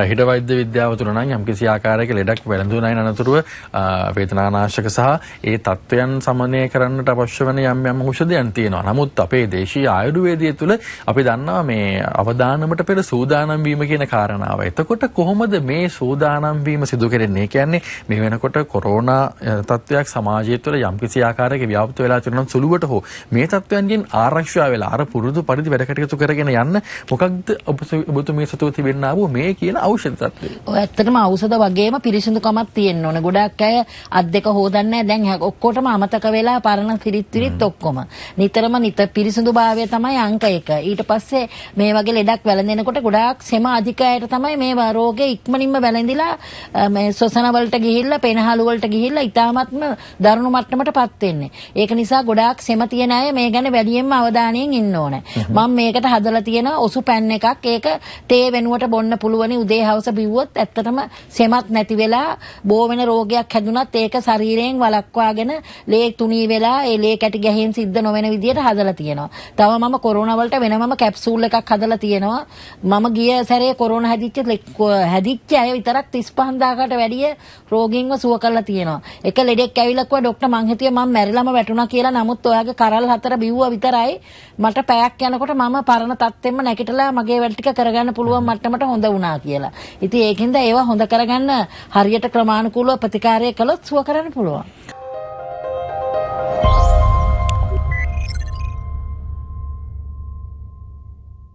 රහිත වෛද්‍ය විද්‍යාව තුළ නම් යම්කිසි ආකාරයක ලෙඩක් වැළඳුනායින් අනතුරුව වේදනානාශක සහ ඒ තත්ත්වයන් සමනය කරන්නට අවශ්‍ය වෙන යම් ඖෂධයන් තියෙනවා. නමුත් අපේ දේශීය ආයුර්වේදය තුළ අපි දන්නවා මේ අවදානමට පෙර සූදානම් වීම කියන කාරණාව. එතකොට කොහොමද මේ සූදානම් වීම සිදු කරන්නේ? කියන්නේ මේ වෙනකොට කොරෝනා තත්ත්වයක් සමාජය තුළ යම්කිසි ආකාරයක ව්‍යාප්ත වෙලා තියෙනවා සුළුවට හෝ මේ තත්ත්වයන්ගෙන් ආරක්ෂා වෙලා අර පුරුදු පරිදි වැඩ කටයුතු කරගෙන යන්න මොකක්ද ඔබතුමී සතුව තිබෙන්නා වූ මේ කියන ඖෂධ තත්ත්වය? ඔය ඇත්තටම ඖෂධ වගේම පිරිසිදුකමක් තියෙන්න ඕනේ. ගොඩක් අය අත් දෙක හොදන්නේ දැන් ඔක්කොටම අමතක වෙලා පරණ පිරිත් ඔක්කොම. නිතරම පිරිසිදුභාවය තමයි අංක 1. ඊට පස්සේ මේ වගේ ලෙඩක් වැළඳෙනකොට ගොඩාක් සෙම අධික අයට තමයි මේ රෝගේ ඉක්මනින්ම වැළඳිලා මේ ශ්වසන වලට ගිහිල්ලා පෙනහළු වලට ගිහිල්ලා ඉතාමත්ම දරුණු මට්ටමටපත් වෙන්නේ. ඒක නිසා ගොඩාක් සෙම තියෙන අය මේ ගැන වැඩියෙන්ම අවධානයෙන් ඉන්න ඕනේ. මම මේකට හදලා තියෙන ඔසු පැන් එකක්. ඒක තේ වෙනුවට බොන්න පුළුවනි. උදේ හවස බිව්වොත් ඇත්තටම සෙමත් නැති වෙලා බෝ වෙන රෝගයක් හැදුනත් ඒක ශරීරයෙන් වළක්වාගෙන ලේ තුනී වෙලා ඒ ලේ කැටි ගැහිම් සිද්ධ නොවන විදියට හදලා තියෙනවා. තව මම කොරෝනා වලට වෙනමම කැප්සූල් එකක් හදලා තියෙනවා. මම ගිය සැරේ කොරෝනා හැදිච්ච අය විතරක් 35000කට වැඩිය රෝගීන්ව සුව කරලා තියෙනවා. එක ලෙඩෙක් ඇවිල්ලා කිව්වා ડોක්ටර් මං හිතුවේ මම මැරිලාම වැටුණා කියලා. නමුත් ඔයාගේ කරල් 4 බිව්වා විතරයි. මට පැයක් යනකොට මම පරණ තත්ත්වෙම නැගිටලා මගේ වැඩ ටික කරගන්න පුළුවන් මට්ටමට හොඳ වුණා කියලා. ඉතින් ඒකින්ද ඒවා හොඳ කරගන්න හරියට ක්‍රමානුකූලව ප්‍රතිකාරය කළොත් සුව කරන්න පුළුවන්.